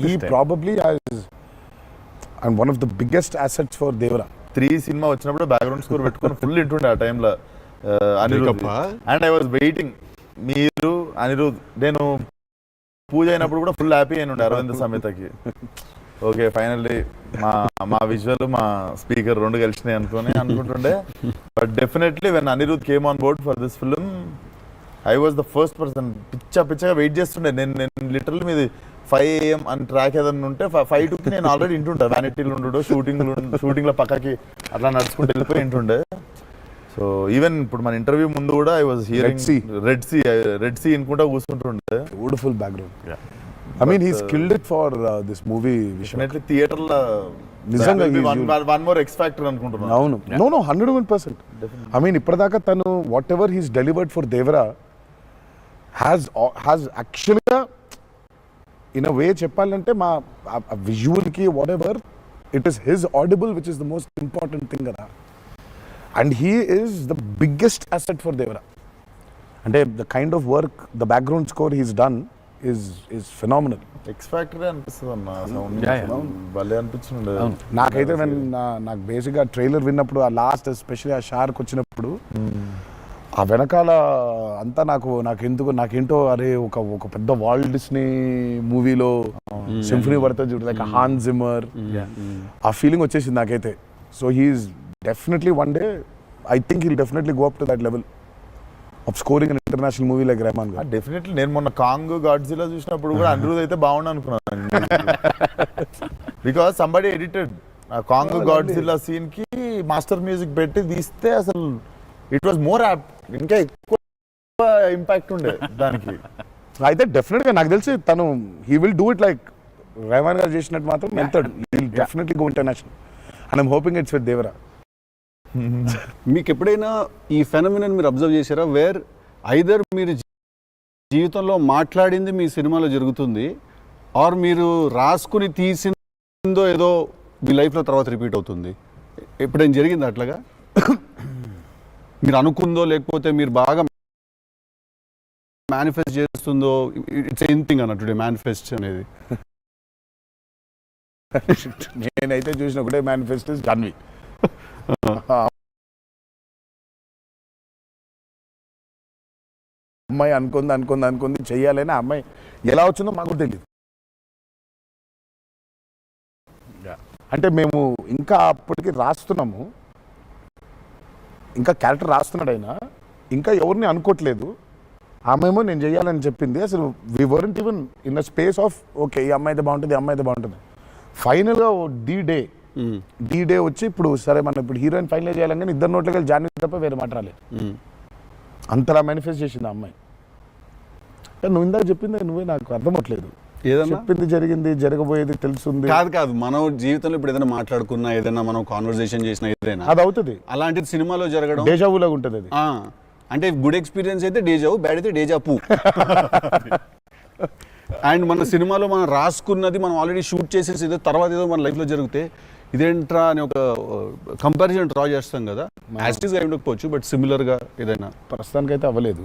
He probably has and one of the biggest assets for Devara. 3 cinema వచ్చినప్పుడు background score పెట్టుకొని full ఇంటుండే ఆ టైంలో Anirudh. And I was waiting, మీరు అనిరుద్ నేను పూజ అయినప్పుడు కూడా ఫుల్ హ్యాపీ అయిన ఉండే అరవింద్ సమేతకి. ఓకే ఫైనల్లీ మా విజువల్ మా స్పీకర్ 2 కలిసినాయి అనుకుంటుండే. But definitely when Anirudh came on board for this film I was the first person. పిచ్చగా వెయిట్ చేస్తుండే. నేను లిటరల్ మీది 5 AM అని ట్రాక్ ఏదన్నా ఉంటే 5 to నేను ఆల్రెడీ ఇంటుంటా. వ్యానిటీలు ఉండు షూటింగ్లో పక్కకి అట్లా నడుచుకుంటూ వెళ్ళిపోయి ఇంటుండే. సో ఈవెన్ ఇప్పుడు మన ఇంటర్వ్యూ ముందు కూడా I was hearing red sea ఇనుకుంటా కూర్చుంటుండే. Beautiful background. I mean, he's killed it for this movie. Definitely theater la nizanga one more X factor anukuntunna. No 101%. I mean ippadaaka tanu whatever he's delivered for Devara has actually in a way cheppalante ma visual ki whatever it is his audible which is the most important thing kada. And he is the biggest asset for Devara. And the kind of work, the background score he's done is phenomenal. X Factor అనిపిస్తుంది అన్న sound భలే అనిపించింది నాకైతే. నాకు బేసిక్గా trailer విన్నప్పుడు ఆ last especially ఆ షార్క్ వచ్చినప్పుడు ఆ వెనకాల అంతా నాకేంటో అరే ఒక పెద్ద వాల్ట్ డిస్నీ మూవీలో సింఫనీ పడుతుంది చూడు, లైక్ హాన్ జిమ్మర్, ఆ ఫీలింగ్ వచ్చేసింది నాకైతే. So he's definitely one day I think he'll definitely go up to that level of scoring an international movie like Rahman garu. Definitely నేను మొన్న కాంగ్ గాడ్జిల్లా చూసినప్పుడు కూడా అనిరుద్ అయితే బాగుండు అనుకున్నాను. బికాస్ సంబడి ఎడిటెడ్ ఆ కాంగ్ గాడ్జిల్లా సీన్ కి master music పెట్టి తీస్తే అసలు ఇట్ వాజ్ మోర్ యాప్, ఇంకా ఎక్కువ ఇంపాక్ట్ ఉండే దానికి. అయితే డెఫినెట్ గా నాకు తెలిసి తను he will do it like Rahman garu చేసినట్టు మాత్రం వెళ్తాడు. He will definitely go international and I'm hoping it's with Devara. మీకు ఎప్పుడైనా ఈ ఫెనమినన్ మీరు అబ్జర్వ్ చేశారా, వేర్ ఐదర్ మీరు జీవితంలో మాట్లాడింది మీ సినిమాలో జరుగుతుంది, ఆర్ మీరు రాసుకుని తీసిందో ఏదో మీ లైఫ్లో తర్వాత రిపీట్ అవుతుంది? ఎప్పుడైనా జరిగింది అట్లాగా? మీరు అనుకుందో లేకపోతే మీరు బాగా మేనిఫెస్ట్ చేస్తుందో? ఇట్స్ ఎనీథింగ్ అన్నట్టు మేనిఫెస్ట్ అనేది. నేనైతే చూసిన ఒకటే మేనిఫెస్ట్ జాన్వి. అమ్మాయి అనుకుంది చెయ్యాలని. ఆ అమ్మాయి ఎలా వచ్చిందో మాకు తెలియదు. అంటే మేము ఇంకా అప్పటికి రాస్తున్నాము, ఇంకా క్యారెక్టర్ రాస్తున్నాడు ఆయన, ఇంకా ఎవరిని అనుకోవట్లేదు. ఆమెమో నేను చెయ్యాలని చెప్పింది. అసలు we weren't even in the space of okay ఈ అమ్మాయి అయితే బాగుంటుంది. ఫైనల్గా డీ డే వచ్చి ఇప్పుడు సరే మనం ఇప్పుడు హీరోయిన్ ఫైనల్ చేయాలని, కానీ ఇద్దరు నోట్లకి వెళ్ళి జాన్వి తప్ప వేరే మాట రాలేదు. అంతలా మేనిఫెస్ట్ చేసింది ఆ అమ్మాయి. నువ్వు ఇందాక చెప్పింది నువ్వే నాకు అర్థం అవట్లేదు. చెప్పింది జరిగింది, జరగబోయేది తెలుస్తుంది. కాదు మనం జీవితంలో ఇప్పుడు ఏదైనా మాట్లాడుకున్నా, ఏదైనా మనం కాన్వర్సేషన్ చేసినా ఏదైనా అది అవుతుంది. అలాంటిది సినిమాలో జరగడం డేజావులాగా ఉంటుంది అది. అంటే గుడ్ ఎక్స్పీరియన్స్ అయితే డేజావు, బ్యాడ్ అయితే డేజాపు. అండ్ మన సినిమాలో మనం రాసుకున్నది మనం ఆల్రెడీ షూట్ చేసేసి ఏదో తర్వాత ఏదో మన లైఫ్లో జరిగితే ఇదేంట్రా అని ఒక కంపారిజన్ డ్రా చేస్తాం కదా. యాస్టీస్గా అయి ఉండకపోవచ్చు, బట్ సిమిలర్గా ఏదైనా. ప్రస్తుతానికైతే అవ్వలేదు.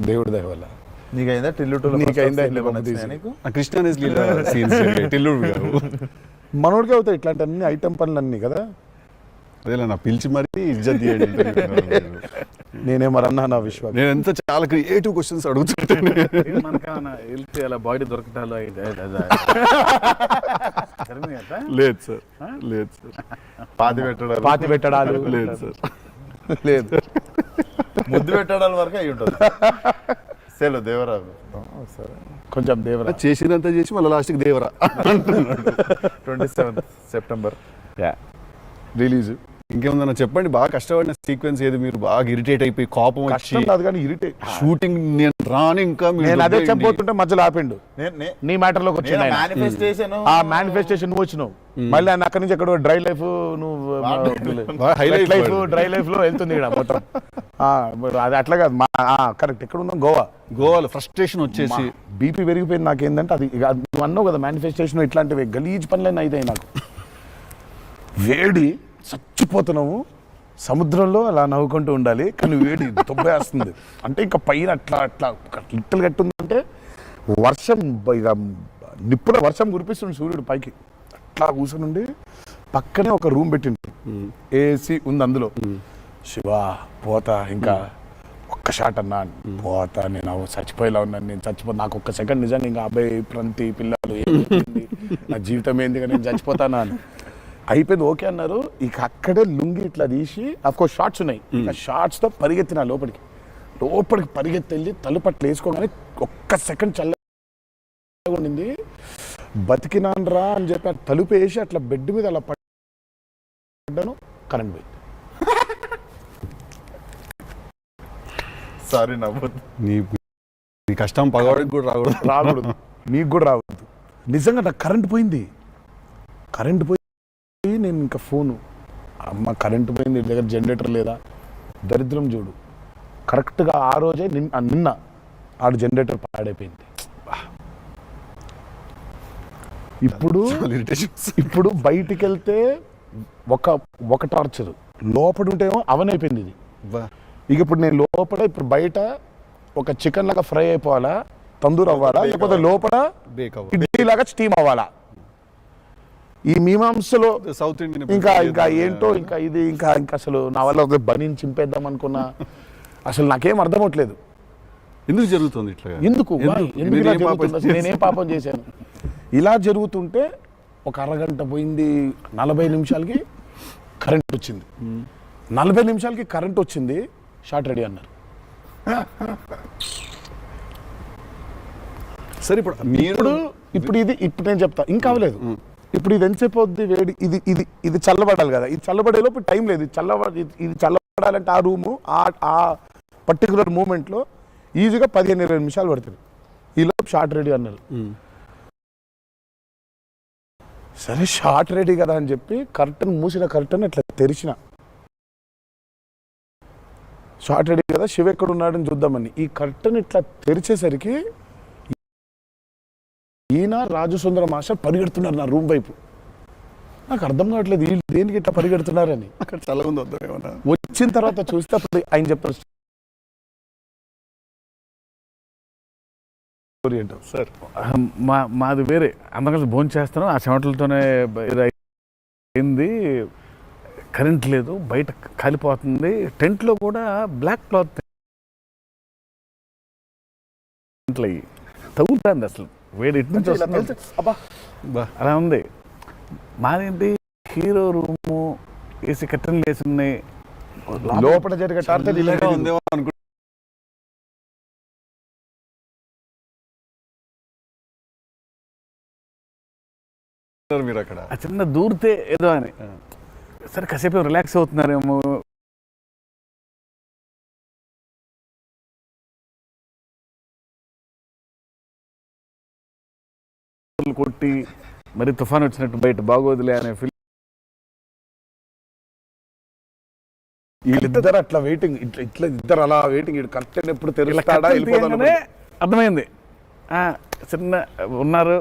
దేవుడి దయ వల్ల. నీకైందా టిల్లుడు? కృష్ణ టిల్లుడు మనోడికి అవుతాయి ఇట్లాంటి అన్ని ఐటమ్ పనులు అన్నీ కదా. అదేలా నా పిలిచి మరీ ఇజ్జత్ తీయండి. నేనేమన్నా నా విశ్వాసం. నేను ఎంత చాలా క్రియేటివ్ క్వశ్చన్స్ అడుగుతుంటాను. బాడీ దొరకటాలు లేదు సార్, పాతి పెట్టడాలు లేదు సార్, లేదు ముద్దు పెట్టడాల వరకు అయి ఉంటుంది. సెలవు దేవరా కొంచెం దేవరా చేసినంత చేసి మళ్ళీ లాస్ట్కి దేవరా. 27th September release. ఇంకేముందన్నా చెప్పండి. బాగా కష్టపడిన సీక్వెన్స్ ఏది? మీరు బాగా ఇరిటేట్ అయిపోయి కోపం వచ్చి షూటింగ్ నేను రాని ఇంకా నేను అదే చెప్పబోతుంటే మధ్యలో ఆపిండు. నీ మ్యాటర్ లోకి వచ్చింది ఆ మేనిఫెస్టేషన్. నువ్వు వచ్చినావు మళ్ళీ ఆయన అక్కడి నుంచి ఎక్కడ డ్రై లైఫ్, నువ్వు డ్రై లైఫ్ లో వెళ్తుంది ఇక్కడ మొత్తం. అది అట్లా కాదు, కరెక్ట్. ఎక్కడ ఉన్నాం? గోవాలో ఫ్రస్ట్రేషన్ వచ్చేసి బీపీ పెరిగిపోయింది. నాకేందంటే అది నువ్వు అన్నావు కదా మేనిఫెస్టేషన్, ఇట్లాంటివి గలీజ్ పనులైనా అయితాయి నాకు. వేడి చచ్చిపోతున్నాము, సముద్రంలో అలా నవ్వుకుంటూ ఉండాలి, కానీ వేడి దొబ్బేస్తుంది. అంటే ఇంకా పైన అట్లా లిట్టలు కట్టుందంటే వర్షం ఇక నిప్పుల వర్షం కురిపిస్తుంది సూర్యుడు పైకి. అట్లా కూర్చునుండి పక్కనే ఒక రూమ్ పెట్టిండు, ఏసీ ఉంది అందులో. శివ పోతా, ఇంకా ఒక్క షాట్ అన్నా, పోతా, నేను చచ్చిపోయేలా ఉన్నాను, నేను చచ్చిపోతా, నాకు ఒక్క సెకండ్ నిజంగా ఇంకా అబ్బాయి ప్రంతి పిల్లలు ఏమైంది, నా జీవితం ఏంది, నేను చచ్చిపోతానా అని అయిపోయింది. ఓకే అన్నారు. ఇక అక్కడే లుంగి ఇట్లా తీసి, అఫ్కోర్స్ షార్ట్స్ ఉన్నాయి, ఇక షార్ట్స్తో పరిగెత్తిన లోపలికి పరిగెత్తి వెళ్ళి తలుపట్లు వేసుకోగానే ఒక్క సెకండ్ చల్లగా ఉండింది. బతికినాన్రా అని చెప్పి తలుపు వేసి అట్లా బెడ్ మీద అలా పడ్డాను, కరెంట్ పోయింది. సారీ నవ్వద్దు. నీ కష్టం పగవాడికి కూడా రాకూడదు, మీకు కూడా రావద్దు. నిజంగా నాకు కరెంట్ పోయింది. కరెంట్ పోయి నేను ఇంకా ఫోను, అమ్మ కరెంట్ పోయింది, దగ్గర జనరేటర్ లేదా, దరిద్రం చూడు. కరెక్ట్గా ఆ రోజే నిన్న ఆడు జనరేటర్ పాడైపోయింది. ఇప్పుడు బయటికి వెళ్తే ఒక టార్చర్, లోపల ఉంటేమో అవనైపోయింది ఇది. ఇక ఇప్పుడు నేను లోపల, ఇప్పుడు బయట ఒక చికెన్ లాగా ఫ్రై అయిపోవాలా, తందూరు అవ్వాలా, లేకపోతే లోపల ఇడ్లీ లాగా స్టీమ్ అవ్వాలా. ఈ మీమాంసలో సౌత్ ఇండియన్ ఇంకా ఏంటో, ఇంకా అసలు నా వల్ల బనీని చింపేద్దాం అనుకున్నా. అసలు నాకేం అర్థం అవట్లేదు, ఎందుకు జరుగుతుంది ఇట్లా, ఎందుకు ఇలా జరుగుతుంది, అసలు నేనేం పాపం చేశాను. ఇలా జరుగుతుంటే ఒక అరగంట పోయింది, 40 నిమిషాలకి కరెంట్ వచ్చింది. 40 నిమిషాలకి కరెంట్ వచ్చింది, షార్ట్ రెడీ అన్నారు. సరే ఇప్పుడు నేను చెప్తా, ఇంకా అవ్వలేదు. ఇప్పుడు ఇది ఎంతసేపు అవుద్ది వేడి, ఇది చల్లబడాలి కదా, ఇది చల్లబడేలోపు టైం లేదు. ఇది చల్లబడాలంటే ఆ రూము ఆ పర్టికులర్ మూమెంట్లో ఈజీగా 15-20 నిమిషాలు పడుతుంది. ఈలోపు షార్ట్ రెడీ అన్నారు. సరే షార్ట్ రెడీ కదా అని చెప్పి మూసిన కర్టన్ ఇట్లా తెరిచిన, షార్ట్ రెడీ కదా, శివ ఎక్కడ ఉన్నాడని చూద్దామని ఈ కర్టన్ ఇట్లా తెరిచేసరికి ఈయన రాజసుందర మాస్టర్ పరిగెడుతున్నారు నా రూమ్ వైపు. నాకు అర్థం కావట్లేదు వీళ్ళు దేనికి ఇట్లా పరిగెడుతున్నారని. అక్కడ చల్లగా వద్దామేమన్నా. వచ్చిన తర్వాత చూస్తే అప్పుడు ఆయన చెప్తారు సార్, మాది వేరే, అందరం భోజనం చేస్తాను, ఆ చెమటలతోనే అయింది, కరెంట్ లేదు, బయట కాలిపోతుంది, టెంట్లో కూడా బ్లాక్ క్లాత్ తగ్గుతుంది, అసలు వేడి ఇటు నుంచి వస్తుంది, అలా ఉంది. మాదేంటి హీరో రూము, ఏసీ కట్టెలు వేసి ఉన్నాయి, లోపల జరిగే టార్చర్ ఇలాగే ఉందేమో అనుకుంటున్నారు మీరు అక్కడ. ఆ చిన్న దూరితే ఏదో అని, సరే కాసేపు రిలాక్స్ అవుతున్నారేమో, కొట్టి మరి తుఫాన్ వచ్చినట్టు బయట బాగోదులే అనే ఫీల్. వీళ్ళిద్దరు అట్లా వెయిటింగ్, ఇట్లా ఇద్దరు అలా వెయిటింగ్, కర్టెన్ ఎప్పుడు తెరుస్తాడా, అర్థమైంది. చిన్న ఉన్నారు,